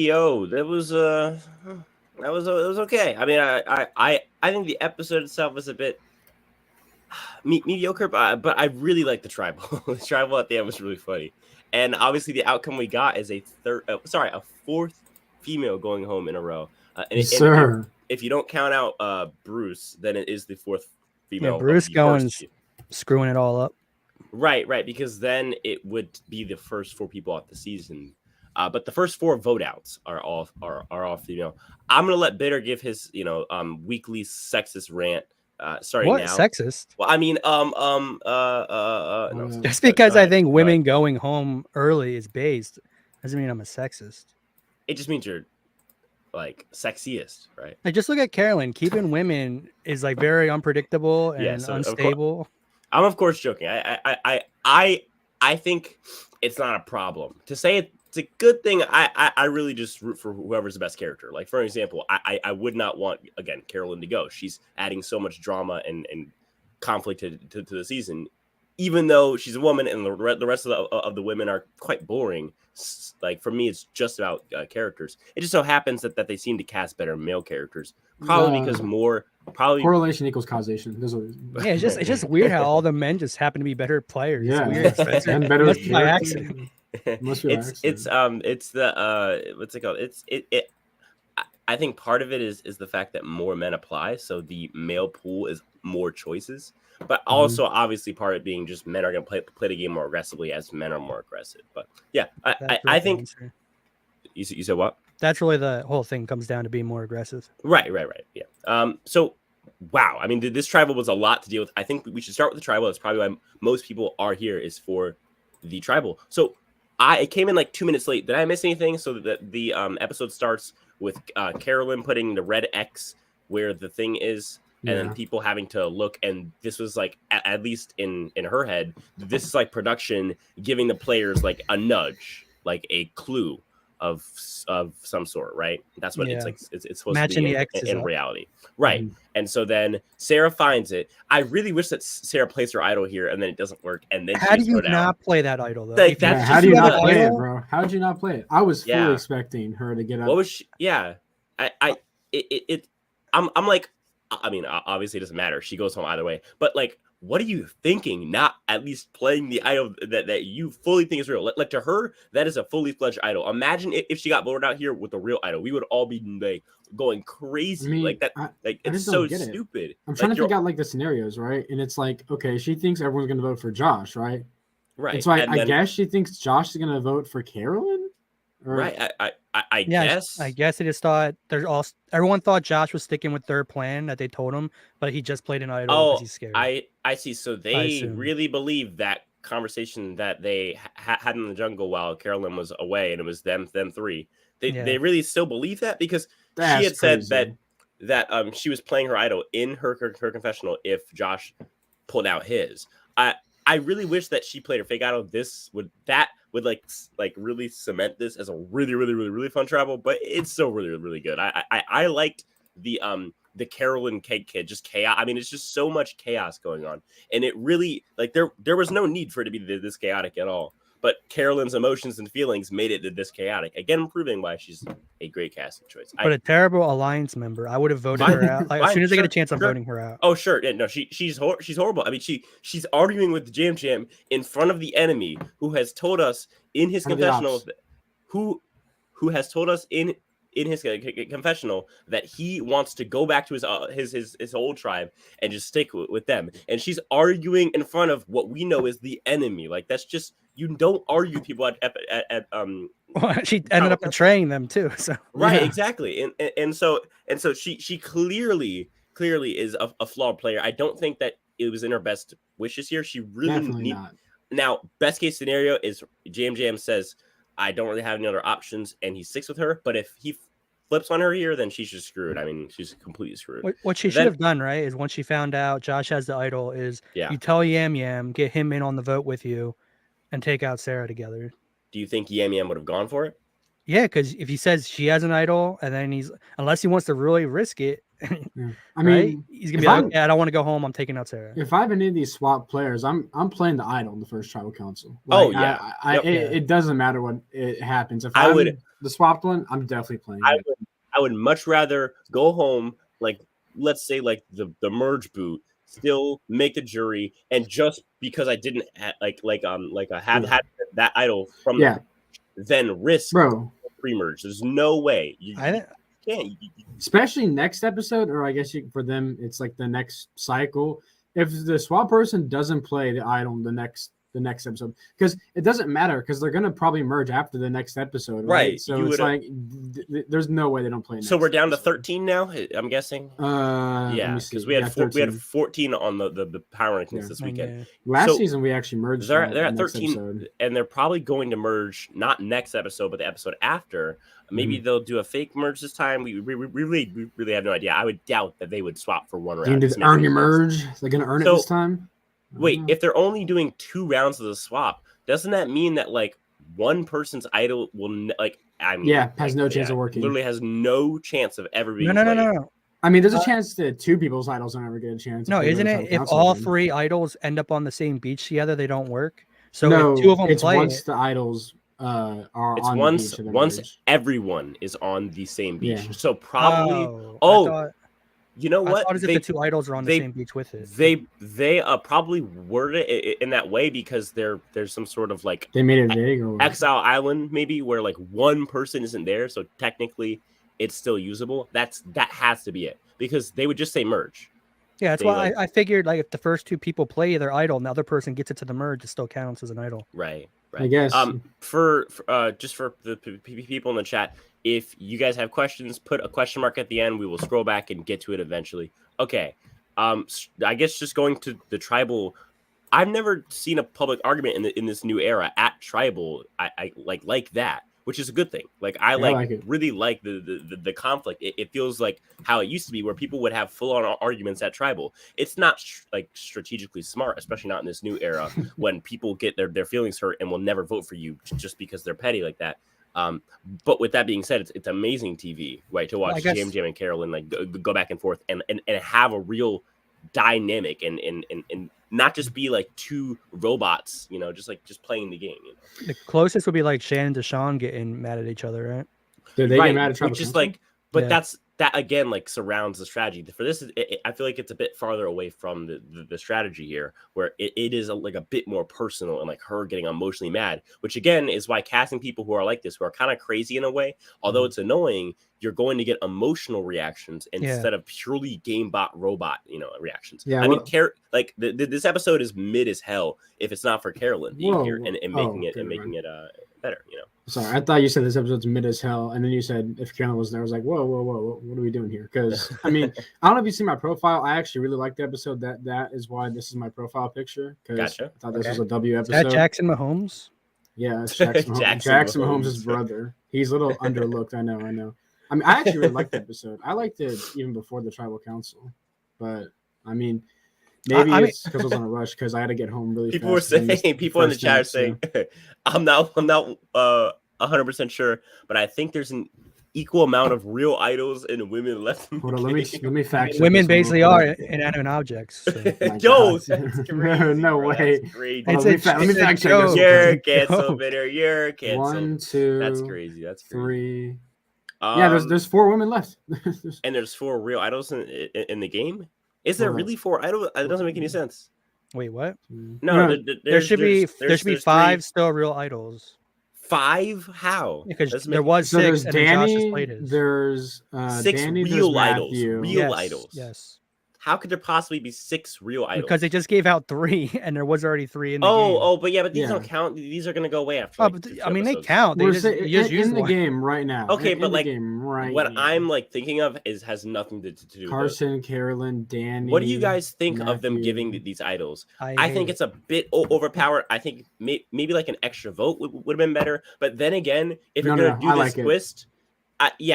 MVO. It was okay. I mean, I think the episode itself was a bit mediocre, but I really like the tribal. The tribal at the end was really funny, and obviously the outcome we got is a fourth female going home in a row. Yes, And sir. if you don't count out Bruce, then it is the fourth Yeah, female. Bruce of the going first. screwing it all up. Right, because then it would be the first four people off the season. But the first four vote outs are all female. I'm gonna let Bitter give his weekly sexist rant starting What now. sexist? Well, I mean, no, Just because go I ahead, think go women ahead. going home early is based doesn't mean I'm a sexist. It just means you're like sexiest, right? Like, just look at Carolyn. Keeping women is like very unpredictable and Yeah, so unstable. I'm of course joking. I think it's not a problem to say it's a good thing. I really just root for whoever's the best character. Like, for example, I would not want, again, Carolyn to go. She's adding so much drama and conflict to the season, even though she's a woman and the rest of the women are quite boring. Like, for me, it's just about characters. It just so happens that they seem to cast better male characters, probably because correlation equals causation. Yeah, it's just weird how all the men just happen to be better players. Yeah, It's weird. and better Must be by characters. accident. Must be by accident. It's the what's it called? I think part of it is the fact that more men apply, so the male pool is more choices. But also, obviously, part of it being just men are going to play the game more aggressively as men are more aggressive. But yeah, I think you said what? That's really the whole thing comes down to being more aggressive. Right. Yeah. So, wow. I mean, this tribal was a lot to deal with. I think we should start with the tribal. That's probably why most people are here, is for the tribal. So it came in like 2 minutes late. Did I miss anything? So that the episode starts with Carolyn putting the red X where the thing is, and then people having to look. And this was like, at least in her head, this is like production giving the players like a nudge, like a clue of some sort, right? That's what it's like. It's supposed matching to be the in reality, right? And so then Sarah finds it. I really wish that Sarah plays her idol here, and then it doesn't work. And then how do you not play that idol though? Like, how do you not play it, bro? How did you not play it? I was fully expecting her to get up. What was she? Yeah, I'm like, I mean, obviously it doesn't matter. She goes home either way. But like, what are you thinking? Not at least playing the idol that you fully think is real. Like, to her, that is a fully fledged idol. Imagine if she got voted out here with a real idol. We would all be like going crazy. I mean, like that. It's so stupid. I'm trying to figure out like the scenarios, right? And it's like, okay, she thinks everyone's gonna vote for Josh, right? Right. And so I guess she thinks Josh is gonna vote for Carolyn. Right. I guess. I guess they just thought everyone thought Josh was sticking with their plan that they told him, but he just played an idol because he's scared. I see. So they really believe that conversation that they had in the jungle while Carolyn was away, and it was them three. They really still believe that, because she had said that she was playing her idol in her confessional if Josh pulled out his. I really wish that she played her fake idol. That would like really cement this as a really, really, really, really fun travel, but it's still really, really good. I liked the Carolyn Kid, just chaos. I mean, it's just so much chaos going on, and it really, like, there was no need for it to be this chaotic at all. But Carolyn's emotions and feelings made it this chaotic. Again, proving why she's a great casting choice. But a terrible alliance member. I would have voted her out. Like, as soon as I get a chance, I'm voting her out. Oh, sure. Yeah, no, she's horrible. I mean, she's arguing with Jam Jam in front of the enemy, who has told us in his confessional, who has told us in his confessional that he wants to go back to his old tribe and just stick with them. And she's arguing in front of what we know is the enemy. Like, that's just, you don't argue with people at well, she ended up betraying them too. So right, exactly. And so she clearly is a flawed player. I don't think that it was in her best wishes here. She really Now, best case scenario is Jam says, I don't really have any other options, and he sticks with her. But if he flips on her here, then she's just screwed. I mean, she's completely screwed. What she should have done, right, is once she found out Josh has the idol, is you tell Yam Yam, get him in on the vote with you, and take out Sarah together. Do you think Yam Yam would have gone for it? Yeah, because if he says she has an idol, and then unless he wants to really risk it, I mean, he's gonna be like, okay, I don't want to go home. I'm taking out Sarah. If I have any of these swap players, I'm playing the idol in the first tribal council. Like, it doesn't matter what it happens. If I'm the swapped one, I'm definitely playing. I would much rather go home, like let's say like the merge boot, still make the jury, and just because I didn't have had that idol from then risk pre-merge. There's no way you can't. Especially next episode, or I guess for them it's like the next cycle. If the swap person doesn't play the idol the next episode, because it doesn't matter, because they're gonna probably merge after the next episode, right? So it's like there's no way they don't play. So we're down to 13 now, I'm guessing. Yeah, because we had 14 on the power rankings this weekend. Last season we actually merged. They're at 13, episode. And they're probably going to merge not next episode, but the episode after. Maybe they'll do a fake merge this time. We really have no idea. I would doubt that they would swap for one round. Did earn your merge? They're gonna earn it this time. Wait, if they're only doing 2 rounds of the swap, doesn't that mean that like one person's idol will has no chance of working? Literally has no chance of ever being. No. I mean, there's a chance that 2 people's idols don't ever get a chance. No, isn't it? If all 3 idols end up on the same beach together, they don't work. So if 2 of them play, once the idols are on the beach. Once everyone is on the same beach. Yeah. So probably. You know what? I thought as if the 2 idols are on the same beach with it. They probably worded it in that way because there's some sort of like they made it vague or Exile Island maybe where like one person isn't there, so technically it's still usable. That has to be it, because they would just say merge. Yeah, that's why I figured like if the first 2 people play their idol and the other person gets it to the merge, it still counts as an idol. Right. I guess. For just for the people in the chat, if you guys have questions, put a question mark at the end. We will scroll back and get to it eventually. Okay. I guess just going to the tribal. I've never seen a public argument in this new era at tribal. I like that, which is a good thing. Like I really like the conflict. It feels like how it used to be, where people would have full on arguments at tribal. It's not strategically smart, especially not in this new era when people get their feelings hurt and will never vote for you just because they're petty like that. But with that being said, it's amazing TV, right? To watch Jam and Carolyn like go back and forth and have a real dynamic and not just be like 2 robots, just playing the game. The closest would be like Shannon and Deshaun getting mad at each other, right? Did they get mad at Tribal Council? But that again like surrounds the strategy. For this, I feel like it's a bit farther away from the strategy here, where it is a bit more personal and like her getting emotionally mad, which again is why casting people who are like this, who are kind of crazy in a way, although it's annoying, you're going to get emotional reactions instead of purely game bot robot reactions. Yeah, I mean, this episode is mid as hell if it's not for Carolyn being here and making it better. Sorry, I thought you said this episode's mid as hell, and then you said if Carolyn was there, I was like, whoa, what are we doing here? Because I mean, I don't know if you see my profile. I actually really like the episode. That is why this is my profile picture. Because I thought this was a W episode. Is that Jackson Mahomes? Yeah, it's Jackson Mahomes. Jackson Mahomes' brother. He's a little underlooked. I know. I mean, I actually really liked the episode. I liked it even before the tribal council, but I mean. Maybe it's because I was on a rush because I had to get home really fast. People in the chat are saying, I'm not 100% sure, but I think there's an equal amount of real idols and women left. Hold on, let me fact check. Women basically are inanimate objects. So. Yo, that's crazy, no way. That's crazy. Let me fact check this. You're canceled, bitter. You're canceled. 1, 2, that's crazy. 3. Yeah, there's 4 women left. And there's 4 real idols in the game. Is there really 4 idols? It doesn't make any sense. Wait, what? No, there should be 5 still real idols. 5? How? Because there was 6. There's and Danny. There's 6 Danny, real idols. Matthew. Real idols. Yes. How could there possibly be 6 real idols? Because they just gave out 3, and there was already 3 in the game. But these don't count. These are going to go away after. I mean, they count. They just use the game right now. Okay, but like what I'm like thinking of has nothing to do. Carson, with Carolyn, Danny. What do you guys think Matthew. of them giving these idols? I think it's a bit overpowered. I think maybe like an extra vote would have been better. But then again, if you're going to do this twist,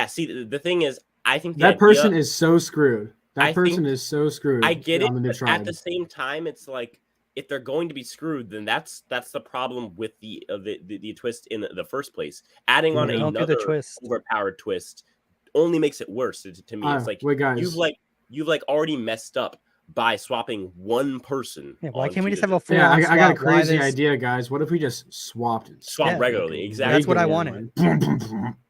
see, the thing is, I think that person is so screwed. That person is so screwed. I get it, but at the same time, it's like if they're going to be screwed, then that's the problem with the twist in the first place. Adding on another overpowered twist only makes it worse to me. It's like wait, guys. you've already messed up by swapping one person. Yeah, why can't we just have a full? Yeah, I got a crazy idea, guys. What if we just swapped it? Swap regularly, exactly. That's what I wanted.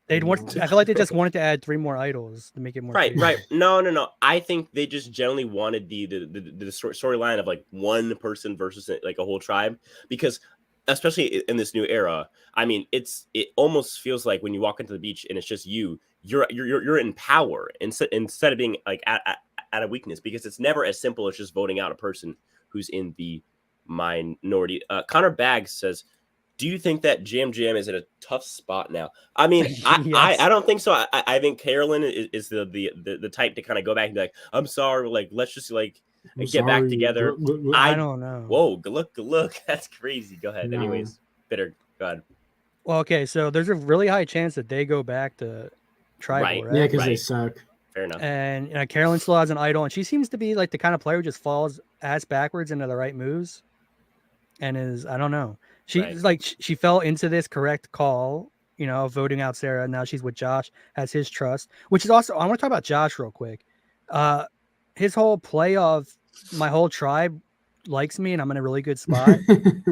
They'd want. I feel like they just wanted to add 3 more idols to make it more. Right. No. I think they just generally wanted the storyline of like one person versus like a whole tribe, because especially in this new era, I mean, it almost feels like when you walk into the beach and it's just you're in power instead of being like at a weakness, because it's never as simple as just voting out a person who's in the minority. Connor Baggs says, do you think that Jam is in a tough spot now? I mean, Yes. I don't think so. I think Carolyn is the type to kind of go back and be like, I'm sorry, like let's just like get back together. I don't know. Whoa, good look. That's crazy. Go ahead. No. Anyways, Bitter. Go ahead. Well, okay, so there's a really high chance that they go back to tribal, right? Yeah, because they suck. Fair enough. And Carolyn still has an idol, and she seems to be like the kind of player who just falls ass backwards into the right moves, and I don't know. She's like she fell into this correct call, voting out Sarah. Now she's with Josh, has his trust, which is also, I want to talk about Josh real quick. His whole play of my whole tribe likes me and I'm in a really good spot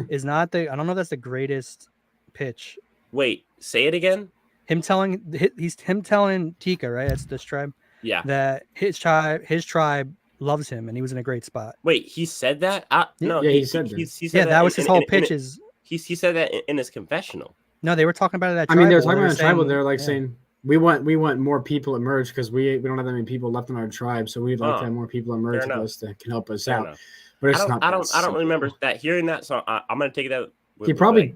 is not I don't know if that's the greatest pitch. Wait, say it again. Him telling Tika, right? That's this tribe. Yeah. That his tribe loves him and he was in a great spot. Wait, he said that? No, he said that. He said that was his whole pitch. He said that in his confessional. No, they were talking about it at tribal. I mean, they were talking about tribal. They're like saying we want more people at merge because we don't have that many people left in our tribe, so we'd like to have more people at merge with us that can help us out. But it's not. I don't remember that hearing that, so I'm gonna take that. He probably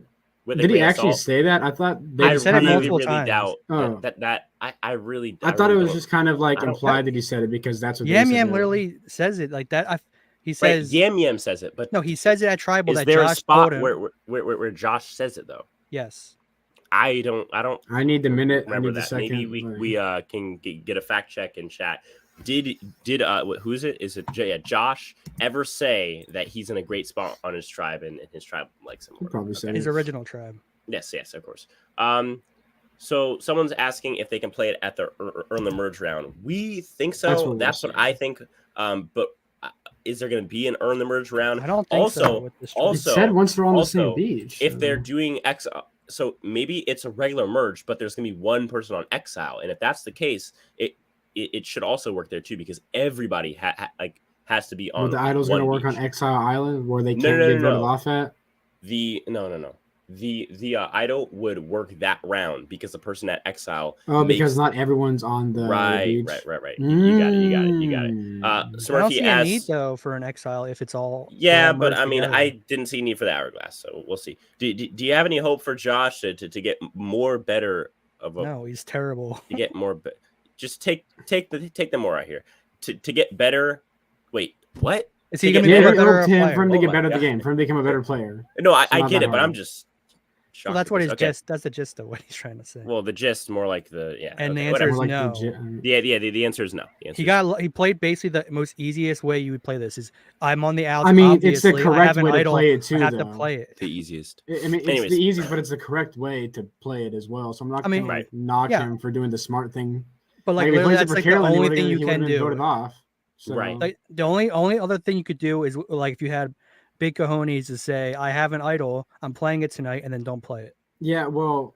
did. He actually say that? I thought they said it multiple times. Doubt that I really. I thought it was just kind of like implied that he said it because that's what Yam literally says it like that. He says Yam says it, but no, he says it at tribal. Is that there Josh a spot told him. where Josh says it though? Yes. I don't. I need the minute. Remember I need that. the second. Maybe we can get a fact check in chat. Did who is it? Is it Josh ever say that he's in a great spot on his tribe and his tribe likes him? Probably said his original tribe. Yes, of course. So someone's asking if they can play it at the Earn the Merge round. We think so. That's what I think. But is there going to be an Earn the Merge round? I don't think so. Also, it said once they're on the same beach. If they're doing Exile, so maybe it's a regular merge, but there's going to be one person on Exile, and if that's the case, it should also work there too, because everybody has to be on. The idol's going to work on Exile Island where they can't get voted off at. The idol would work that round because the person at Exile. Because not everyone's on the right. You got it. I don't see a need though for an Exile if it's all. Yeah, but I mean, together. I didn't see a need for the hourglass, so we'll see. Do you have any hope for Josh to get more better of a? No, he's terrible. To get more, just take them more out here to get better. Wait, what? Is he going to be better for him to get better at the game, for him to become a better player? No, I get it, but I'm just. Well, that's what his gist. That's the gist of what he's trying to say. Well, the gist more like the And the answer is no. The answer is no. He played basically the most easiest way you would play this is I'm on the outs. I mean, it's the correct way to play it too. I have to play it. The easiest. I mean, it's the easiest, but it's the correct way to play it as well. So I'm not going to knock him for doing the smart thing. But like literally, that's like the only thing you can do. Voted off. So. Right. Like the only other thing you could do is like if you had big cojones to say I have an idol, I'm playing it tonight, and then don't play it. Yeah, well,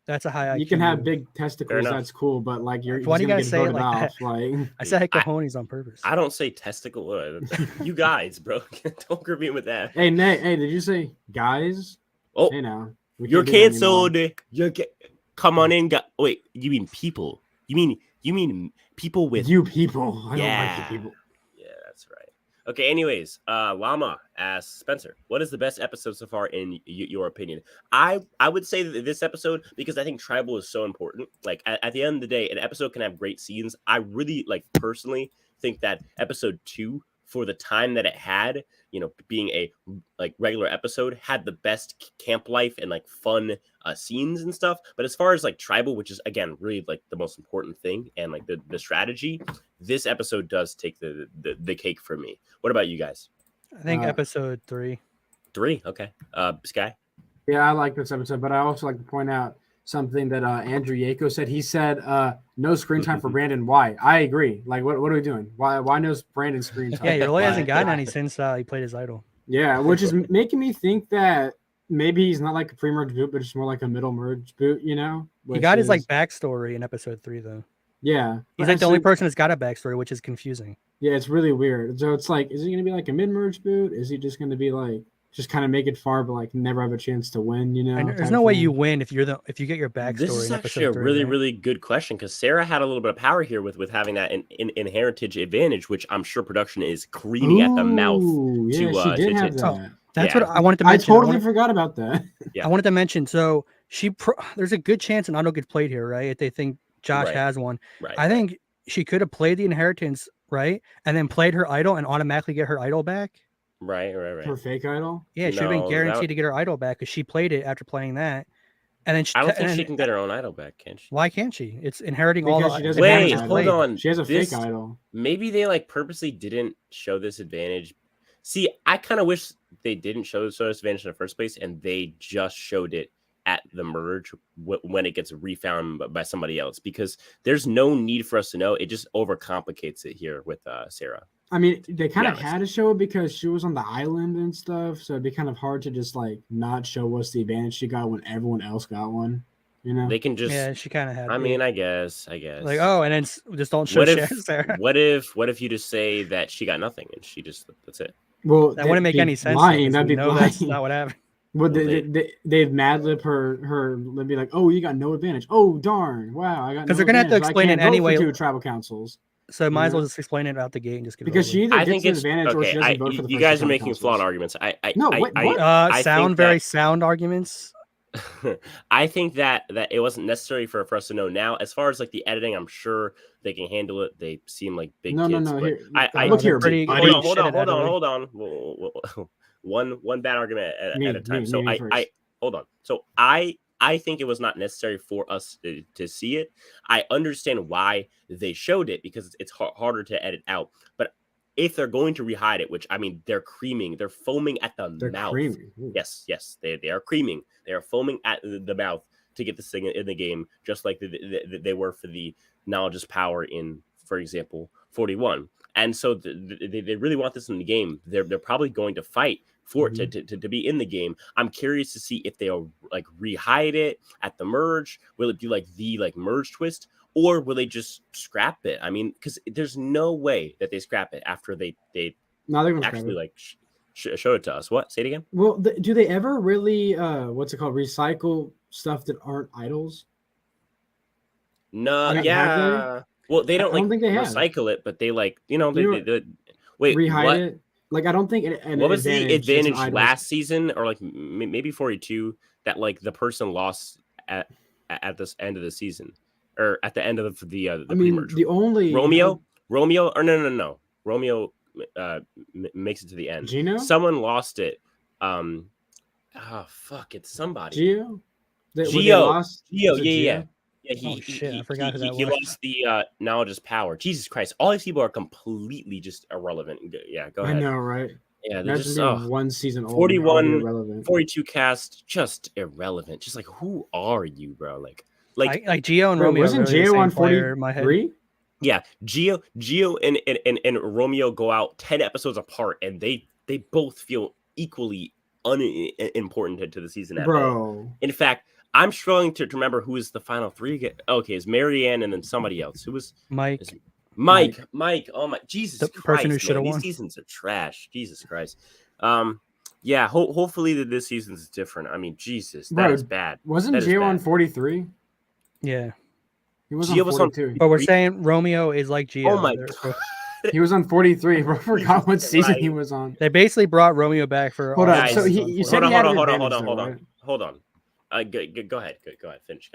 that's a high IQ. You can have big testicles, that's cool, but like why do you guys say it like off, that? Like I said cojones on purpose. I don't say testicle. You guys, bro, don't group me with that. Hey, Nate, did you say guys? Oh, hey now. You're canceled. Come on in. Wait, you mean people? You mean people with you people? I don't like you people. Yeah, that's right. Okay, anyways, Llama asks Spencer, what is the best episode so far in your opinion? I would say that this episode, because I think tribal is so important. Like at the end of the day, an episode can have great scenes. I really personally think that episode 2, for the time that it had, being a regular episode, had the best camp life and fun scenes and stuff. But as far as tribal, which is again really the most important thing, and the strategy, this episode does take the cake for me. What about you guys? I think episode 3. 3, okay. Sky. Yeah, I like this episode, but I also like to point out something that Andrew Yako said. He said, "No screen time for Brandon." Why? I agree. Like, what are we doing? Why no Brandon screen time? Yeah, he really hasn't gotten any since he played his idol. Yeah, which is making me think that maybe he's not like a pre-merge boot, but it's more like a middle merge boot. You know, he got his like backstory in episode 3 though. Yeah, he's like the only person that's got a backstory, which is confusing. Yeah, it's really weird. So it's like, is he going to be like a mid-merge boot? Is he just going to be like just kind of make it far, but like never have a chance to win? You know, and there's no way you win if you get your backstory. This is actually a really, really good question because Sarah had a little bit of power here with having that in heritage advantage, which I'm sure production is creaming at the mouth. Yeah, she did have that. That's what I wanted to mention. I totally forgot about that. Yeah. I wanted to mention. So there's a good chance an idol gets played here, right? If they think Josh has one, I think she could have played the inheritance, right, and then played her idol and automatically get her idol back. Right. Her fake idol. Yeah, she should have been guaranteed to get her idol back because she played it after playing that. And then I don't think she can get her own idol back, can she? Why can't she? It's inheriting because all. She doesn't Wait, hold on. She has a fake idol. Maybe they like purposely didn't show this advantage. See, I kind of wish they didn't show this advantage in the first place, and they just showed it at the merge when it gets refound by somebody else, because there's no need for us to know. It just overcomplicates it here with Sarah. I mean, they kind of had to show it because she was on the island and stuff, so it'd be kind of hard to just like not show what's the advantage she got when everyone else got one. You know, they can just she kind of had. I mean, I guess like and then just don't show Sarah. What if you just say that she got nothing and she just that's it? Well, that wouldn't make any sense. Lying. That'd be lying. That's not what happened. Well, they'd mad lib her. They'd be like, "Oh, you got no advantage. Oh, darn! Wow, I got." Because they're gonna have to explain it anyway. To tribal councils. So might as well just explain it out the gate and just get because it she either gets an advantage or she doesn't vote for the. You guys are making flawed arguments. Very sound arguments. I think that it wasn't necessary for us to know now. As far as like the editing, I'm sure they can handle it. They seem like big kids. No. Look here, hold on. One bad argument at a time. So I hold on. So I think it was not necessary for us to see it. I understand why they showed it because it's harder to edit out. But if they're going to rehide it, which I mean, they're foaming at the mouth. Creaming. Yes, they are creaming. They are foaming at the mouth to get this thing in the game, just like they were for the knowledge is power in, for example, 41. And so they really want this in the game. They're probably going to fight for it to be in the game. I'm curious to see if they'll like rehide it at the merge. Will it be like the merge twist, or will they just scrap it? I mean, because there's no way that they scrap it after they actually like show it to us. What? Say it again. Well, do they ever really what's it called? Recycle stuff that aren't idols? No, yeah. Well, they don't think they recycle it, but they wait. Rehide it. Like I don't think. What was the advantage last season, or like maybe 42 that like the person lost at this end of the season, or at the end of the pre-merge? The only Romeo, or no. Romeo makes it to the end. Gino? Someone lost it. It's somebody. Gio. Yeah. I forgot who that was. He lost the knowledge is power. Jesus Christ! All these people are completely just irrelevant. Yeah, go ahead. I know, right? Yeah, they're just one season old. 41, 42 cast, just irrelevant. Just like, who are you, bro? Like Gio and Romeo. Wasn't Gio on 43? Yeah, Gio and Romeo go out 10 episodes apart, and they both feel equally unimportant to the season at all. In fact, I'm struggling to remember who is the final three again. Okay, it's Marianne and then somebody else. Who was Mike? Mike. Oh my Jesus Christ! Person who should have won. These seasons are trash. Jesus Christ. Yeah. Hopefully this season's different. I mean, Jesus, that is bad. Wasn't Gio on 43? Yeah. He was on 42. But we're saying Romeo is like Gio. Oh my God. He was on 43. I forgot what season he was on. They basically brought Romeo back for. Hold on. So you said hold on. Go ahead. Finish.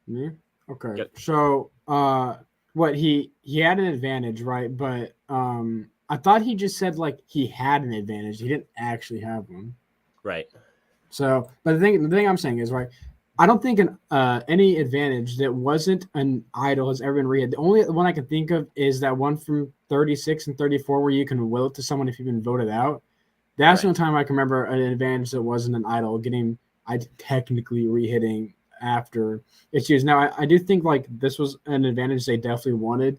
Me? Okay. Yep. So, what he had an advantage, right? But I thought he just said like he had an advantage. He didn't actually have one. Right. So, but the thing I'm saying is, right, I don't think any advantage that wasn't an idol has ever been read. The only one I can think of is that one from 36 and 34 where you can will it to someone if you've been voted out. That's the only time I can remember an advantage that wasn't an idol getting technically re-hitting after it's used. Now, I do think like this was an advantage they definitely wanted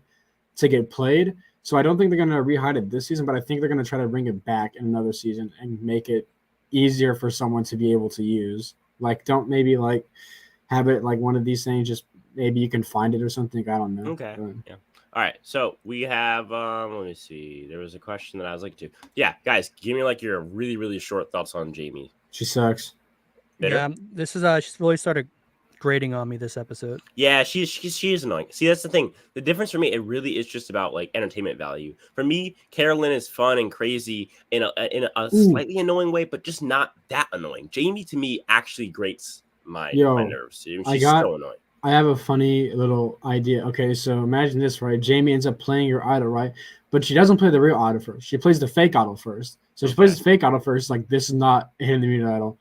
to get played. So I don't think they're going to rehide it this season, but I think they're going to try to bring it back in another season and make it easier for someone to be able to use. Like, don't maybe like have it like one of these things, just maybe you can find it or something. I don't know. Okay. But, yeah. All right. So we have, let me see. There was a question that I was like to. Yeah, guys, give me like your really, really short thoughts on Jamie. She sucks. Bitter? Yeah, this is she's really started grating on me this episode. Yeah, she is annoying. See, that's the thing. The difference for me, it really is just about like entertainment value. For me, Carolyn is fun and crazy in a slightly annoying way, but just not that annoying. Jamie to me actually grates my nerves. She's so annoying. I have a funny little idea. Okay, so imagine this, right? Jamie ends up playing your idol, right? But she doesn't play the real idol first. She plays the fake idol first. So she plays the fake idol first. Like, this is not hitting the mute idol.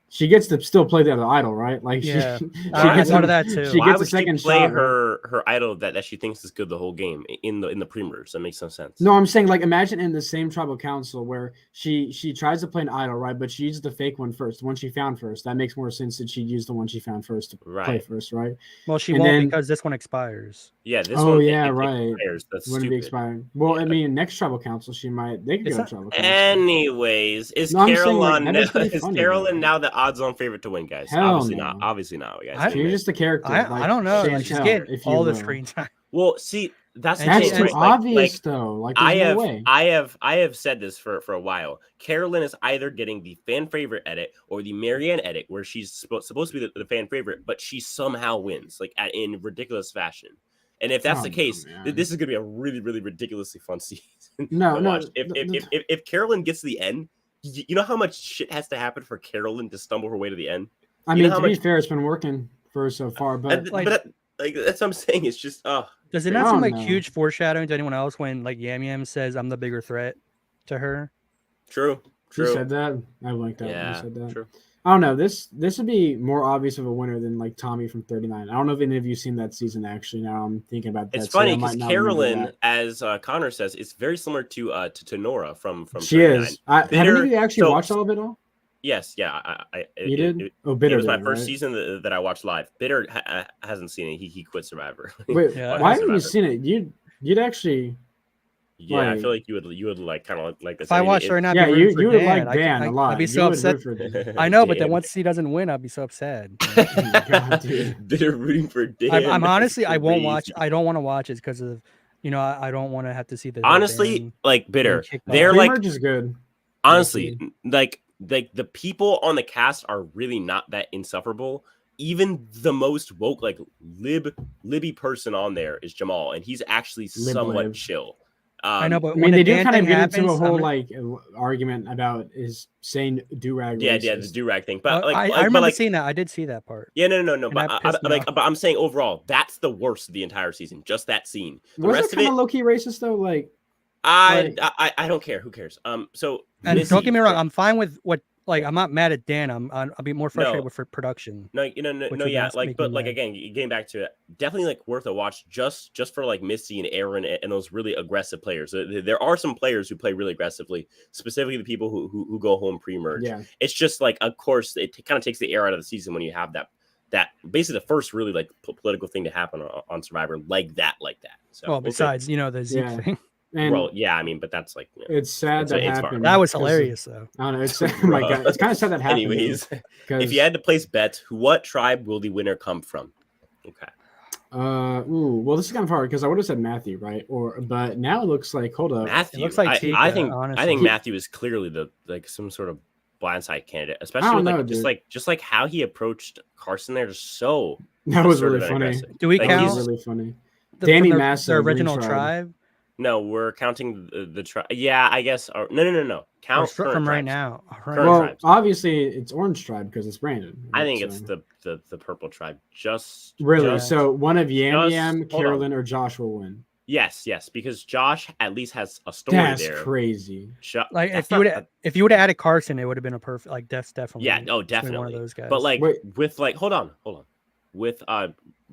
She gets to still play the other idol, right? Like, yeah, she gets part of that too. She gets a second shot. Why would she play her idol that she thinks is good the whole game in the pre-merge? That makes no sense. No, I'm saying like imagine in the same tribal council where she tries to play an idol, right? But she uses the fake one first, the one she found first. That makes more sense that she'd use the one she found first to play first, right? Well, she won't because this one expires. Yeah, this one. Right. Expires. That's wouldn't be expiring. Well, I mean, next tribal council they could go to tribal council. Anyways, is Carolyn now the odds-on favorite to win, guys? Obviously not, guys. She's just a character. I don't know. Like, she's getting all the screen time. Well, see, that's too obvious, though. Like, I have said this for a while. Carolyn is either getting the fan favorite edit or the Marianne edit, where she's supposed to be the fan favorite, but she somehow wins, like in ridiculous fashion. And if that's the case, this is going to be a really, really ridiculously fun season. No. If Carolyn gets to the end, you know how much shit has to happen for Carolyn to stumble her way to the end? I mean, to be fair, it's been working for so far, but that's what I'm saying. It's just does it not seem like huge foreshadowing to anyone else when like Yam Yam says I'm the bigger threat to her? True. You said that. I liked that. Yeah, when you said that. True. I don't know. This would be more obvious of a winner than like Tommy from 39. I don't know if any of you seen that season. Actually, now I'm thinking about that. It's funny because Carolyn, as Connor says, is very similar to Nora from. She 39. Is. Have any of you actually watched all of it all? Yes, yeah. You did? Bitter. It was my first season that I watched live. Bitter hasn't seen it. He quit Survivor. Wait, why haven't you seen it? You'd actually. Yeah, I feel like you would like kind of like this. If I watched her now, you would like Dan a lot. I'd be so upset. I know, but then once he doesn't win, I'd be so upset. Bitter rooting for Dan. I'm honestly, I won't watch. I don't want to watch it because of, I don't want to have to see the. Honestly, like Bitter, they're like is good. Honestly, like the people on the cast are really not that insufferable. Even the most woke, like Libby person on there is Jamal, and he's actually somewhat chill. I know, but they do kind of get into a whole argument about his saying do-rag. Yeah, the do-rag thing. But I remember seeing that. I did see that part. Yeah, no. But I'm saying overall, that's the worst of the entire season. Just that scene. The rest of it, low-key racist though. Like, I don't care. Who cares? So and don't get me wrong. I'm fine with what. Like, I'm not mad at Dan. I'll be more frustrated with production. No, yeah. Like, but like again, getting back to it, definitely like worth a watch just for like Missy and Aaron and those really aggressive players. There are some players who play really aggressively, specifically the people who go home pre-merge. Yeah. It's just like, of course, it kind of takes the air out of the season when you have that basically the first really like political thing to happen on Survivor like that. So, well, besides the Zeke thing. And I mean, but that's like it's sad that happened. That was hilarious, though. I don't know. It's oh my God. It's kind of sad that happened. Anyways, if you had to place bets, what tribe will the winner come from? Okay. Well, this is kind of hard because I would have said Matthew, right? But now it looks like Matthew. It looks like Tika, I think Matthew is clearly some sort of blindside candidate, especially with just like how he approached Carson there. That was really funny. Aggressive. Do we count? Really funny. Danny Massa, the original tribe. No, we're counting the tribe. Yeah, I guess. No. Count from right now. Well, obviously it's Orange Tribe because it's Brandon. Right? I think it's the Purple Tribe. So one of Yam, Carolyn, or Josh will win. Yes, because Josh at least has a story there. That's crazy. Like if you would have added Carson, it would have been a perfect. Like that's definitely. Yeah. Oh, definitely one of those guys. But with hold on. With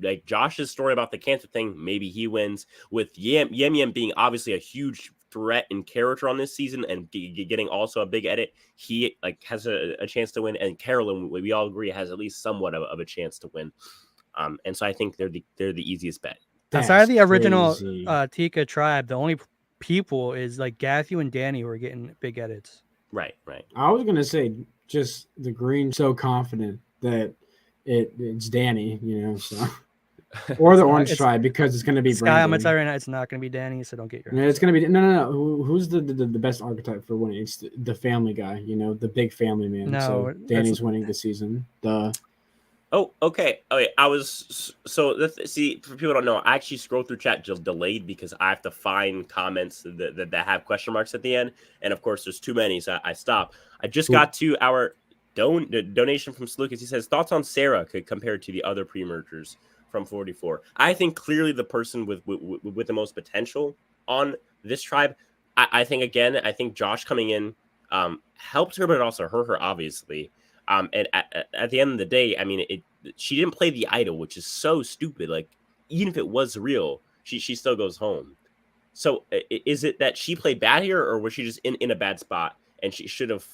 like Josh's story about the cancer thing, maybe he wins. With Yam being obviously a huge threat and character on this season and getting also a big edit, he like has a chance to win. And Carolyn, we all agree, has at least somewhat of a chance to win. And so I think they're the easiest bet. Outside of the original Tika tribe, the only people is like Gathu and Danny who are getting big edits. Right. I was gonna say just the green so confident that it's Danny, so. Or the orange tribe, because it's going to be Sky. Brandon. I'm gonna tell you right now, it's not going to be Danny, so don't get your. Yeah, it's going to be no. Who's the best archetype for winning? It's the family guy, the big family man. No, so Danny's winning the season. Oh, okay. I was see, for people who don't know, I actually scroll through chat just delayed because I have to find comments that have question marks at the end, and of course there's too many, so I stop. I just got to our donation from Slucas. He says thoughts on Sarah compared to the other pre-mergers from 44. I think clearly the person with the most potential on this tribe. I think Josh coming in helped her, but it also hurt her, obviously. And at the end of the day, I mean, she didn't play the idol, which is so stupid. Like, even if it was real, she still goes home. So is it that she played bad here, or was she just in a bad spot and she should have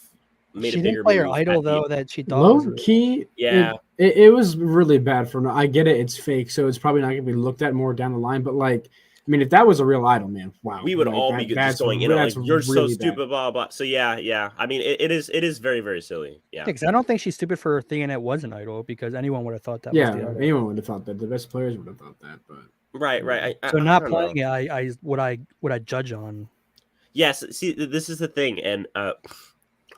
made a bigger move? She didn't play her idol, though, that she thought low was real. Key. Yeah. It was really bad for her. I get it. It's fake, so it's probably not going to be looked at more down the line. But, like, I mean, if that was a real idol, man, wow. We would all be just going, like, you're really so stupid, bad. blah, blah. So, yeah. I mean, it is very, very silly. Yeah. Because I don't think she's stupid for thinking it was an idol, because anyone would have thought that was the idol. Anyone would have thought that. The best players would have thought that. But Right. So not playing it, what I judge on. Yes, see, this is the thing, and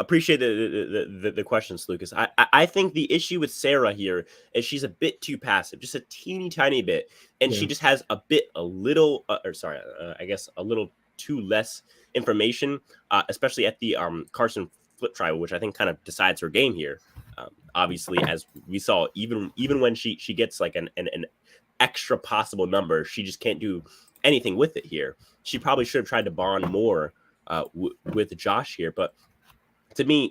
appreciate the questions, Lucas. I think the issue with Sarah here is she's a bit too passive, just a teeny tiny bit, and she just has a little too less information, especially at the Carson flip trial, which I think kind of decides her game here. Obviously, as we saw, even when she gets like an extra possible number, she just can't do anything with it here. She probably should have tried to bond more with Josh here, but to me,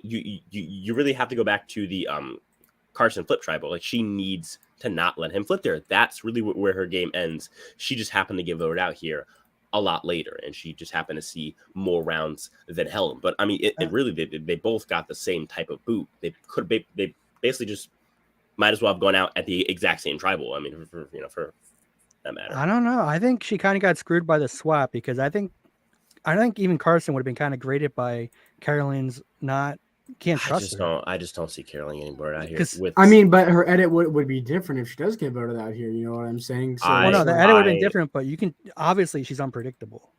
you really have to go back to the Carson flip tribal. Like, she needs to not let him flip there. That's really where her game ends. She just happened to get voted out here a lot later, and she just happened to see more rounds than Helen. But I mean, it really they both got the same type of boot. They basically just might as well have gone out at the exact same tribal. I mean, for that matter. I don't know. I think she kind of got screwed by the swap, because I think even Carson would have been kind of graded by Carolyn's can't trust her. I just don't see Carolyn getting voted out here. But her edit would be different if she does get voted out here. You know what I'm saying? So, the edit would have been different, but you can obviously she's unpredictable.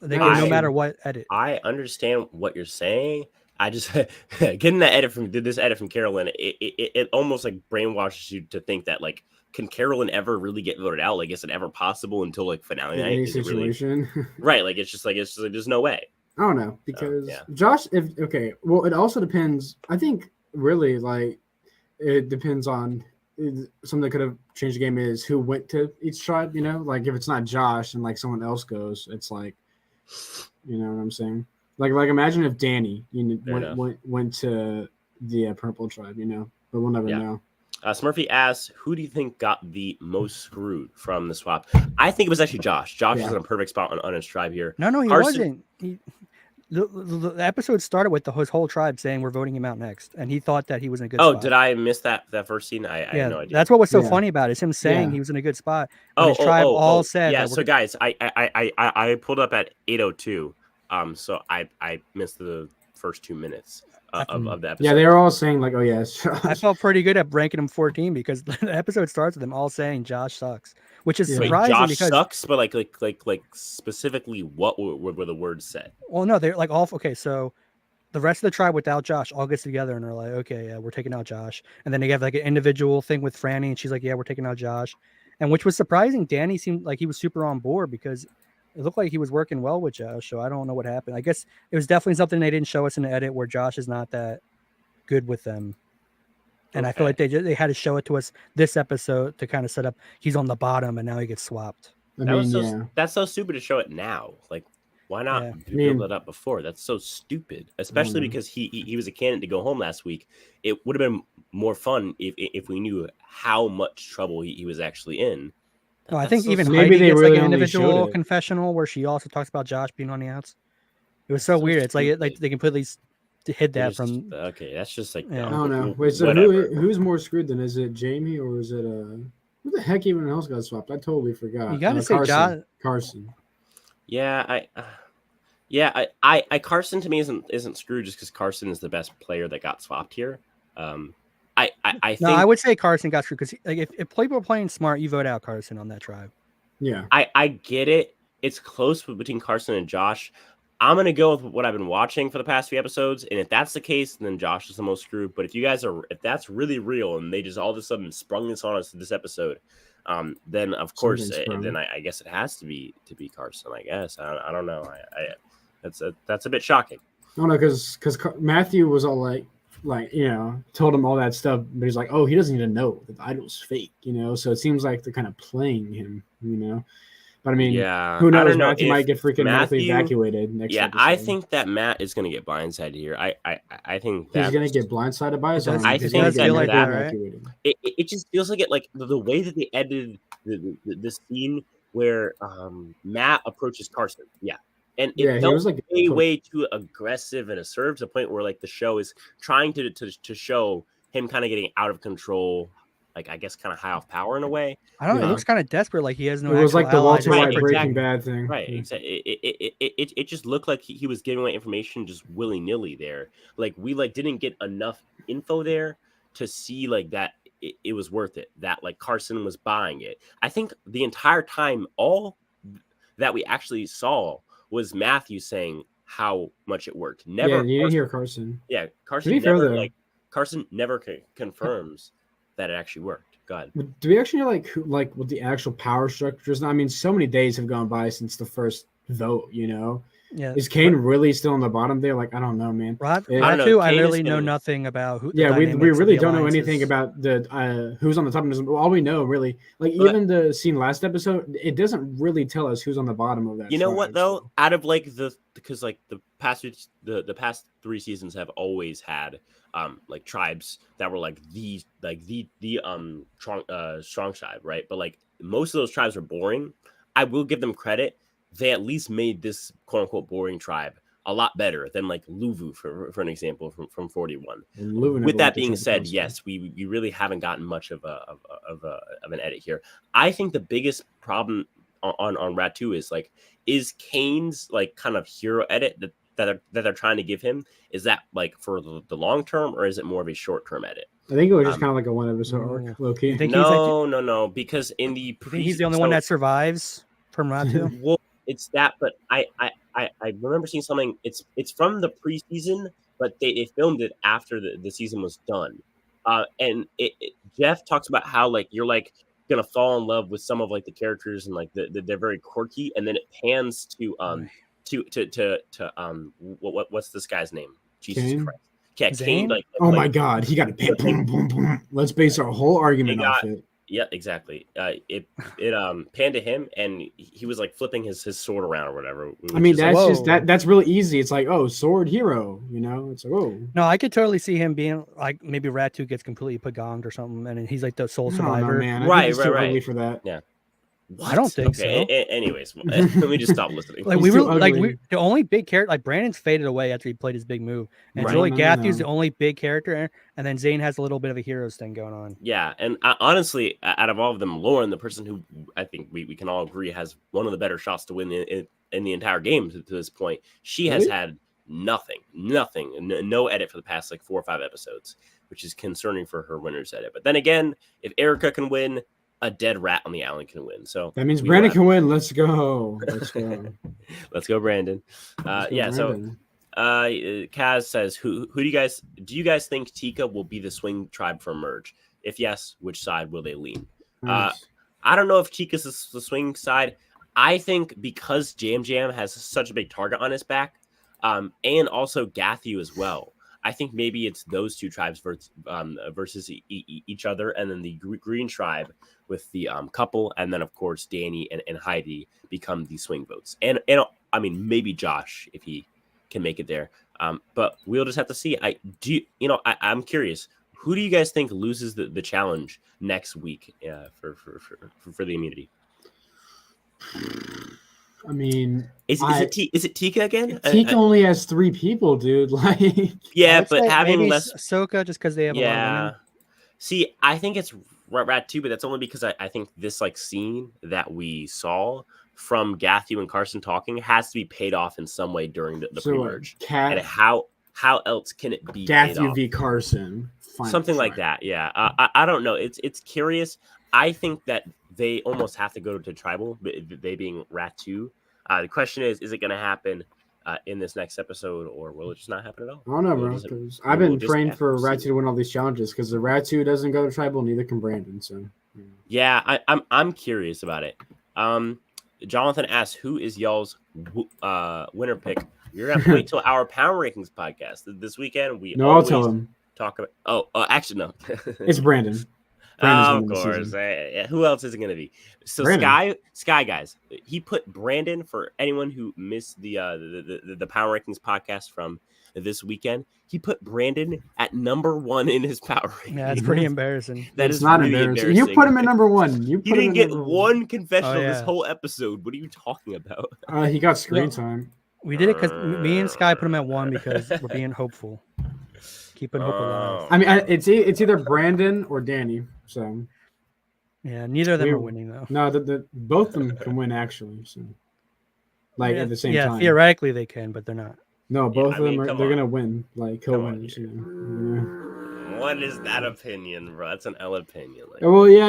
No matter what edit. I understand what you're saying. I just getting this edit from Carolyn. It almost like brainwashes you to think that, like, can Carolyn ever really get voted out? Like, is it ever possible until like finale night? Any situation, right? Like, it's just like there's no way. I don't know, because Josh. Well, it also depends. I think really, like, it depends on something that could have changed the game is who went to each tribe. Like, if it's not Josh and like someone else goes, it's like, you know what I'm saying? Like imagine if Danny went to the purple tribe, but we'll never know. Smurfy asks, who do you think got the most screwed from the swap? I think it was actually Josh. Josh is in a perfect spot on his tribe here. No, he wasn't. The episode started with his whole tribe saying we're voting him out next, and he thought that he was in a good spot. Oh, did I miss that first scene? I had no idea. That's what was so funny about it, is him saying he was in a good spot. His tribe all said. Yeah, so guys, I pulled up at 8:02. So I missed the first 2 minutes of the episode. Yeah, they were all saying like, "Oh yes." I felt pretty good at ranking him 14 because the episode starts with them all saying Josh sucks, which is surprising. Josh because sucks, but like specifically, what were the words said? Well, no, they're like all okay. So the rest of the tribe without Josh all gets together and they're like, "Okay, yeah, we're taking out Josh," and then they have like an individual thing with Franny, and she's like, "Yeah, we're taking out Josh," and which was surprising. Danny seemed like he was super on board because it looked like he was working well with Josh, so I don't know what happened. I guess it was definitely something they didn't show us in the edit where Josh is not that good with them. And I feel like they had to show it to us this episode to kind of set up he's on the bottom and now he gets swapped. That's so stupid to show it now. Like, why not build it up before? That's so stupid, especially because he was a candidate to go home last week. It would have been more fun if we knew how much trouble he was actually in. No, I think even maybe Heidi gets like an individual confessional where she also talks about Josh being on the outs. It was so weird. It's like they completely hid that from. Okay, that's just like I don't know. Wait, so who's more screwed then? Is it Jamie or is it who the heck even else got swapped? I totally forgot. You gotta say Carson. Yeah, Carson to me isn't screwed just because Carson is the best player that got swapped here. I think I would say Carson got screwed because like if people are playing smart, you vote out Carson on that tribe. Yeah, I get it. It's close between Carson and Josh. I'm gonna go with what I've been watching for the past few episodes, and if that's the case, then Josh is the most screwed. But if that's really real, and they just all of a sudden sprung this on us this episode, then of course, then I guess it has to be Carson. I guess I don't know. That's a bit shocking. No, because Matthew was all like told him all that stuff, but he's like, oh, he doesn't even know that the idol's fake, So it seems like they're kind of playing him, But I mean, who knows? Matthew might get freaking medically evacuated next episode. I think that Matt is going to get blindsided here. I think that he's going to get blindsided by his own. I think that it just feels like it, like the way that they edited the scene where Matt approaches Carson. Yeah. And it felt like way too aggressive and assertive to the point where like the show is trying to show him kind of getting out of control, like I guess kind of high off power in a way. I don't know. It looks kind of desperate, like he has no. It was like the Walter White Breaking Bad thing, right? Exactly. It just looked like he was giving away information just willy nilly there. Like we didn't get enough info there to see like that it was worth it. That like Carson was buying it. I think the entire time all that we actually saw was Matthew saying how much it worked. Never. Yeah, you didn't hear Carson. Yeah, Carson never Carson never confirms that it actually worked. Go ahead. Do we actually know like what the actual power structures? I mean, so many days have gone by since the first vote. Yeah. Is Kane really still on the bottom there? Like, I don't know, man. I literally know nothing about who. Yeah, we really don't know anything about the who's on the top. All we know, really, even the scene last episode, it doesn't really tell us who's on the bottom of that. You know what though? Out of because the past 3 seasons have always had like tribes that were like the strong tribe, right? But like most of those tribes are boring. I will give them credit. They at least made this quote unquote boring tribe a lot better than like Luvu for an example from 41. With that being said, yes, we really haven't gotten much of an edit here. I think the biggest problem on Ratu is Kane's like kind of hero edit that they're trying to give him. Is that like for the long term, or is it more of a short term edit? I think it was just kind of like a one episode arc, low key. No, because in the he's the only one that survives from Ratu. Well, it's that, but I remember seeing something. It's from the preseason, but they filmed it after the season was done. And Jeff talks about how like you're like gonna fall in love with some of like the characters and like they're very quirky, and then it pans to what's this guy's name? Jesus Kane? Christ. Yeah, Kane. Oh my God, he got a boom, boom, boom. Let's base our whole argument off it. Yeah, exactly. It panned to him, and he was like flipping his sword around or whatever. I mean, that's really easy. It's like, oh, sword hero, It's like, oh. No, I could totally see him being like maybe Ratu gets completely pagonged or something, and he's like the sole survivor. No, man. Right. Early for that. Yeah. What? I don't think so. Anyways, let me just stop listening. Like the only big character, like Brandon's faded away after he played his big move, and Joey Gathew's the only big character, and then Zane has a little bit of a heroes thing going on. Yeah, and honestly, out of all of them, Lauren, the person who I think we can all agree has one of the better shots to win in the entire game to this point, she has had nothing, no edit for the past like 4 or 5 episodes, which is concerning for her winner's edit. But then again, if Erica can win, a dead rat on the island can win. So that means Brandon can win. Let's go. Let's go, Brandon. So Kaz says, who do you guys think Tika will be the swing tribe for Merge? If yes, which side will they lean? Nice. I don't know if Tika's the swing side. I think because Jam Jam has such a big target on his back, and also Gathew as well. I think maybe it's those two tribes versus each other, and then the green tribe with the couple, and then of course Danny and Heidi become the swing votes. And I mean maybe Josh if he can make it there. But we'll just have to see. I'm curious. Who do you guys think loses the challenge next week for the immunity? I mean, is it Tika again? Tika only has 3 people, dude. Like, yeah, but having maybe less Ahsoka just because they have a lot of women. See, I think it's Rat too, but that's only because I think this like scene that we saw from Gathu and Carson talking has to be paid off in some way during the pre-merge. And how else can it be Gathu v Carson? Something like that. Yeah, I don't know. It's curious. I think that they almost have to go to tribal. They being Rat 2. The question is it going to happen in this next episode, or will it just not happen at all? I don't know, bro. Because I've been praying for Ratu to win all these challenges. Because the Ratu doesn't go to tribal, neither can Brandon. So yeah, I'm curious about it. Jonathan asks, "Who is y'all's winner pick?" You're gonna have to wait till our Power Rankings podcast this weekend. I'll tell him. Talk about. Actually, no. It's Brandon. Of course. Who else is it going to be? So Brandon. Sky guys, he put Brandon, for anyone who missed the Power Rankings podcast from this weekend, he put Brandon at number 1 in his Power Rankings. Yeah, it's pretty embarrassing. That is not really embarrassing. You put him at number 1. He didn't get one confessional this whole episode. What are you talking about? He got screen time. We did it because me and Sky put him at 1 because we're being hopeful. Keeping hope alive. I mean, it's either Brandon or Danny. So, yeah, neither of them are winning though. No, both of them can win actually. So, at the same time. Yeah, theoretically they can, but they're not. No, both of them they're gonna win. Like co-winners. What is that opinion, bro? That's an L opinion. Well, yeah,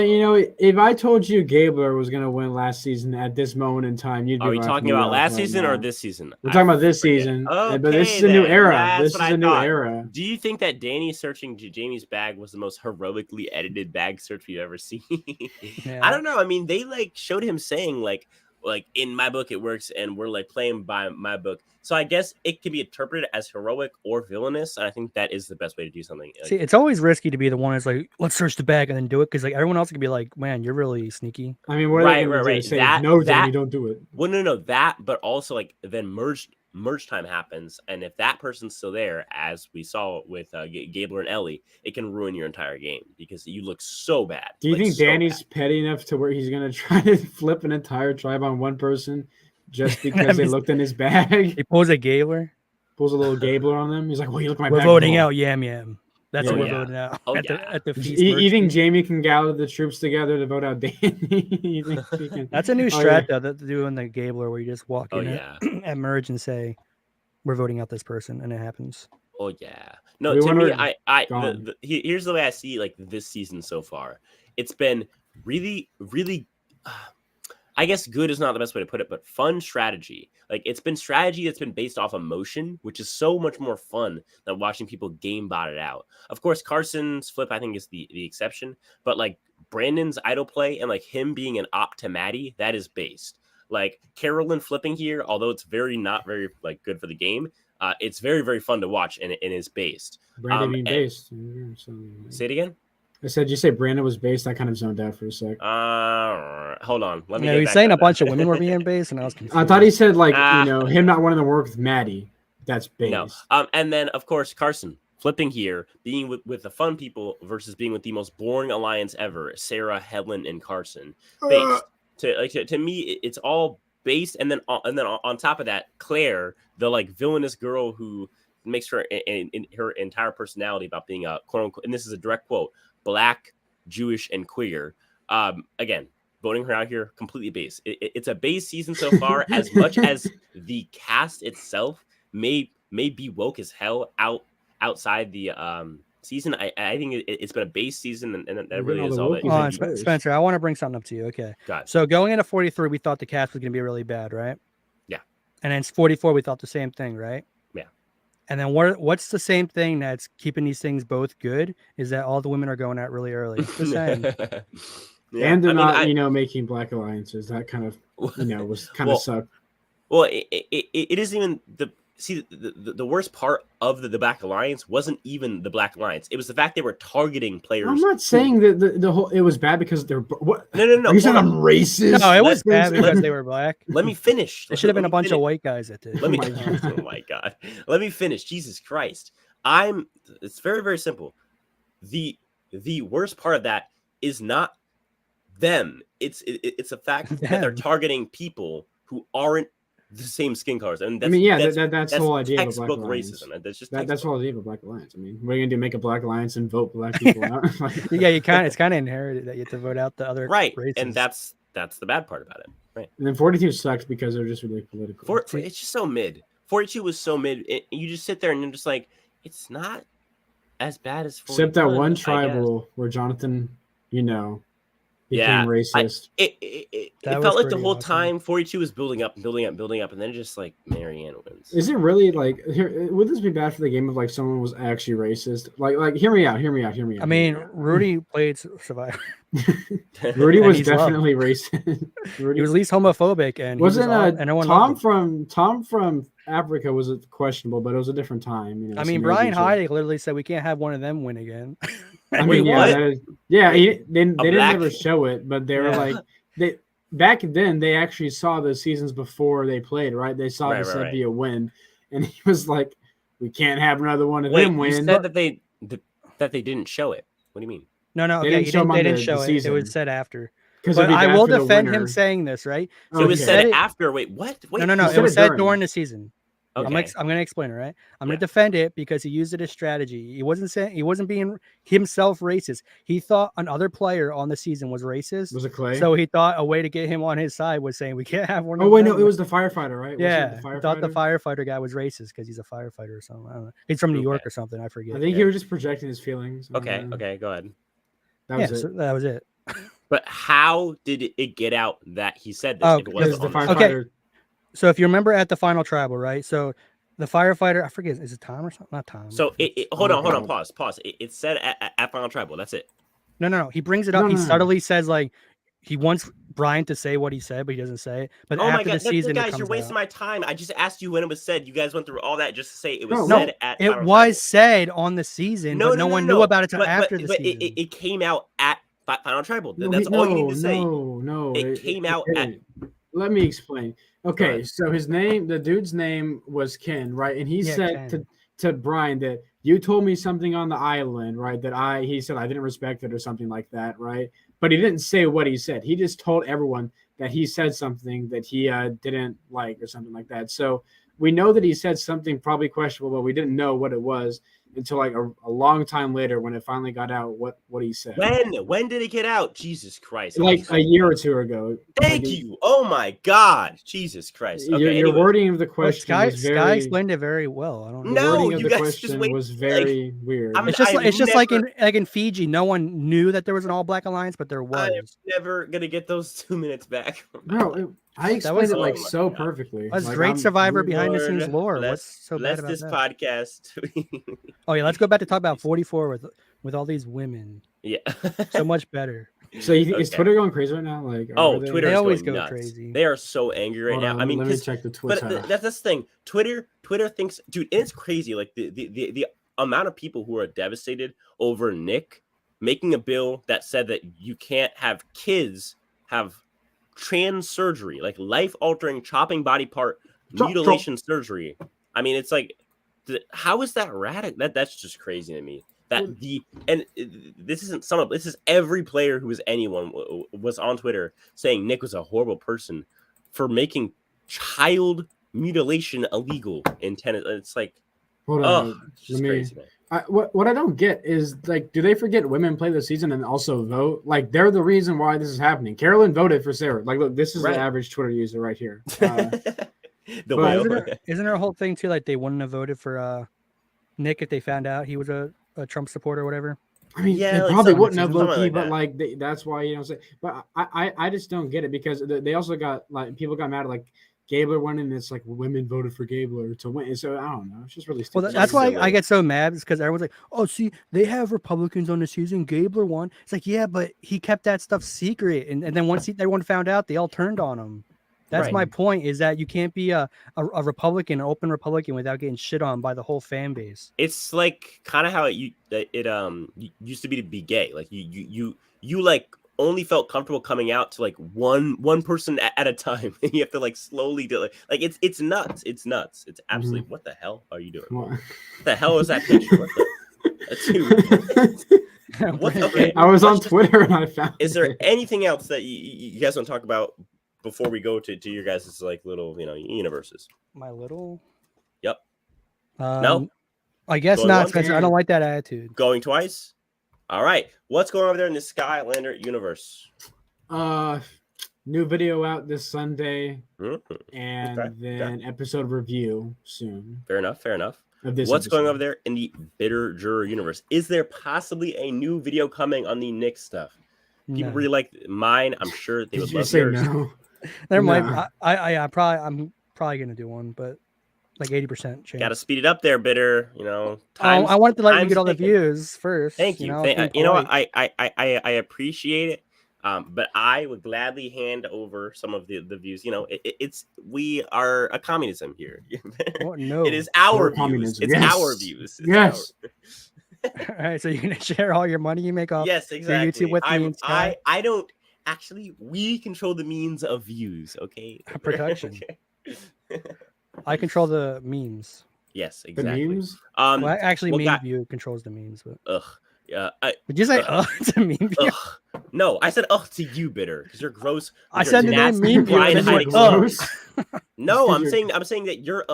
if I told you Gabler was gonna win last season at this moment in time, you'd be. Are we talking about last season or this season? We're talking about this season. Okay, but this is a new era. This is a new era. Do you think that Danny searching Jamie's bag was the most heroically edited bag search we've ever seen? Yeah. I don't know. I mean, they showed him saying like in my book it works, and we're playing by my book. So I guess it can be interpreted as heroic or villainous, and I think that is the best way to do something. See, it's always risky to be the one that's like, let's search the bag and then do it, because everyone else can be like, man, you're really sneaky. I mean, what are they going to do? Say, no, Danny, don't do it. Well, no, that, but also then merge time happens, and if that person's still there, as we saw with Gabler and Ellie, it can ruin your entire game because you look so bad. Do you think Danny's petty enough to where he's going to try to flip an entire tribe on one person just because they looked in his bag? He pulls a Gabler. Pulls a little Gabler on them. He's like, well, you look at my We're bag. We're voting out Yam Yam. That's what we're voting out. Oh, at the feast. You think Jamie can gather the troops together to vote out Danny? You think she can? That's a new strat, though, that doing the Gabler, where you just walk in at merge and say, we're voting out this person, and it happens. Oh yeah, no. To me, here's the way I see this season so far. It's been really, really. I guess good is not the best way to put it, but fun strategy. It's been strategy that's been based off emotion, which is so much more fun than watching people game bot it out. Of course, Carson's flip I think is the exception, but Brandon's idle play and him being an op to Maddie, that is based. Carolyn flipping here, although it's not very good for the game, it's very, very fun to watch and is based. Brandon being based. Say it again. I said you say Brandon was based. I kind of zoned out for a sec. Hold on. Let me. Yeah, he's saying a bunch of women were being based, and I was confused. I thought he said him not wanting to work with Maddie. That's based. No. And then of course Carson flipping here, being with the fun people versus being with the most boring alliance ever, Sarah, Helen, and Carson. Based. To me, it's all based, and then on top of that, Claire, the villainous girl who makes her in her entire personality about being a quote unquote, and this is a direct quote, Black, Jewish, and queer. Again, voting her out here completely based. It's a base season so far. As much as the cast itself may be woke as hell outside the season, I think it's been a base season, and that really is all that. Spencer, I want to bring something up to you. Okay. So going into 43, we thought the cast was going to be really bad, right? Yeah. And then 44, we thought the same thing, right? Yeah. And then what's the same thing that's keeping these things both good is that all the women are going out really early. Just saying. Yeah. And they're not, making black alliances. That kind of, was kind of sucked. Well, it isn't even the worst part of the Black Alliance wasn't even the Black Alliance. It was the fact they were targeting players. I'm not saying that the whole it was bad because they're what? No. Are you saying I'm racist? No, it was bad because they were black. Let me finish. It should have been a bunch of white guys that did. Oh my god. Let me finish. Jesus Christ. It's very, very simple. The worst part of that is not them. It's a fact that they're targeting people who aren't the same skin colors. And that's, that's the whole idea of a Black Alliance. Racism. That's just that's the whole idea of a Black Alliance. I mean, what are you gonna do? Make a Black Alliance and vote Black people out? Yeah, it's kind of inherited that you have to vote out the other races. And that's the bad part about it. Right. And then 42 sucks because they're just really political. It's just so mid. 42 was so mid. You just sit there and you're just like, it's not as bad as 41. Except that one tribal where Jonathan, became racist. It felt like the whole time 42 was building up, and then just like Marianne wins. Is it really like here? Would this be bad for the game if like someone was actually racist? Like hear me out. I mean, Rudy played Survivor. Rudy was definitely racist. Rudy, he was least homophobic, and wasn't Tom from Africa was questionable, but it was a different time. I mean, Brian Heidig literally said we can't have one of them win again. I mean, they didn't ever show it, but they were like back then they actually saw the seasons before they played, right? They saw this be a win, and he was like, "We can't have another one of them win." You said that they didn't show it. What do you mean? No, okay, they didn't show it. It was said after. But I will defend him saying this, right? So it was said after. Wait, what? Wait, no. It was said during the season. Okay. I'm going to explain it, right? I'm going to defend it because he used it as strategy. He wasn't being himself racist. He thought another player on the season was racist. Was it Clay? So he thought a way to get him on his side was saying we can't have one. Oh wait, no, it was the firefighter, right? Yeah, he thought the firefighter guy was racist because he's a firefighter or something. I don't know. He's from New York or something. I forget. I think he was just projecting his feelings. Okay, go ahead. That was it. But how did it get out that he said this? If it was the firefighter. Okay. So if you remember at the final tribal, right? So the firefighter, I forget, is it Tom or something? Not Tom. So hold on, pause. It said at final tribal. That's it. No. He brings it up. He subtly says like he wants Brian to say what he said, but he doesn't say it. But after the season, guys, you're wasting my time. I just asked you when it was said. You guys went through all that just to say it was said at. It was said on the season, but no one knew about it until after the season. It came out at final tribal. That's all you need to say. No. It came out at. Let me explain. Okay, so the dude's name was Ken, right? And he said to Brian that you told me something on the island, right? He said I didn't respect it or something like that, right? But he didn't say what he said. He just told everyone that he said something that he didn't like or something like that. So we know that he said something probably questionable, but we didn't know what it was until like a long time later when it finally got out what he said. When did it get out? Jesus Christ. Like a year or two ago. Thank you. Oh my God. Jesus Christ. Okay, your wording of the question was very... Sky explained it very well. I don't know. The wording of the question was very weird. It's just like in Fiji, no one knew that there was an all-black alliance, but there was. I am never going to get those 2 minutes back. Bro, I explained it so perfectly. That's great Survivor behind-the-scenes lore. What's so bad about this that? Podcast. Oh yeah, let's go back to talk about 44 with all these women. Yeah, so much better. So is Twitter going crazy right now? Like, Twitter always go nuts. Crazy. They are so angry right now. I mean, let me check the Twitter. But that's the thing. Twitter thinks, dude, and it's crazy. Like the amount of people who are devastated over Nick making a bill that said that you can't have kids have trans surgery, like life-altering chopping body part mutilation surgery. I mean, it's like, how is that radical? That's just crazy to me. This is every player who is anyone was on Twitter saying Nick was a horrible person for making child mutilation illegal in tennis. It's like, hold on, it's just crazy, man. What I don't get is, like, do they forget women play the season and also vote? Like, they're the reason why this is happening. Carolyn voted for Sarah. Like, look, this is the average Twitter user right here. Isn't there a whole thing too? Like, they wouldn't have voted for Nick if they found out he was a Trump supporter or whatever. I mean, they probably wouldn't have low-key, but like that's why But I just don't get it because they also got like people got mad at like Gabler won, and it's like women voted for Gabler to win. So I don't know. It's just really stupid. Well, that's why I get so mad because everyone's like, "Oh, see, they have Republicans on the season. Gabler won." It's like, yeah, but he kept that stuff secret, and then once everyone found out, they all turned on him. That's my point. Is that you can't be a Republican, an open Republican, without getting shit on by the whole fan base. It's like kind of how it used to be gay. Like you like only felt comfortable coming out to like one person at a time, and you have to like slowly do it. Like it's nuts. It's nuts. It's absolutely What the hell are you doing? What the hell is that picture? I was on Twitter and I found. Is there anything else that you guys want to talk about before we go to your guys' like little universes? My little. Yep. No. I guess not, Spencer. I don't like that attitude. Going twice. All right. What's going over there in the Skylander universe? New video out this Sunday, and then episode review soon. Fair enough. What's going over there in the Bitter Juror universe? Is there possibly a new video coming on the Knicks stuff? People really like mine. I'm sure they would love yours. No? There might. I'm probably gonna do one, but like 80% chance. Got to speed it up there, Bitter. I wanted to let you get all the views first. Thank you. I appreciate it. But I would gladly hand over some of the views. We are a communism here. No, it is our views. It's our views. Yes. All right, so you're gonna share all your money you make off. Yes, exactly. YouTube with me. I don't actually. We control the means of views. Okay. Production. I control the memes. Yes, exactly. The memes? Meme View controls the memes. But yeah. Did you say to Meme View? No, I said to you, Bitter, because you're gross. I said the name Meme View. Gross. No, I'm saying that you're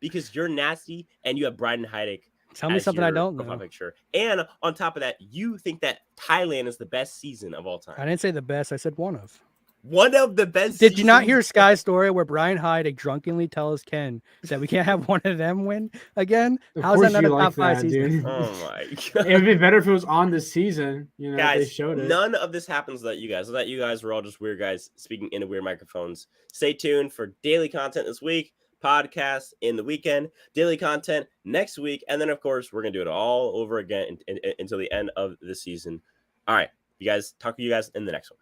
because you're nasty and you have Brian Heidick. Tell me something I don't know. Picture. And on top of that, you think that Thailand is the best season of all time. I didn't say the best. I said one of. One of the best. Did you not hear Sky's story where Brian Heidick drunkenly tells Ken that we can't have one of them win again? How's that not a top 5 season? Dude. Oh my god! It'd be better if it was on this season. Guys, they showed it. None of this happens without you guys. Without you guys, we're all just weird guys speaking into weird microphones. Stay tuned for daily content this week. Podcast in the weekend, daily content next week, and then of course we're gonna do it all over again until the end of the season. All right, you guys, talk to you guys in the next one.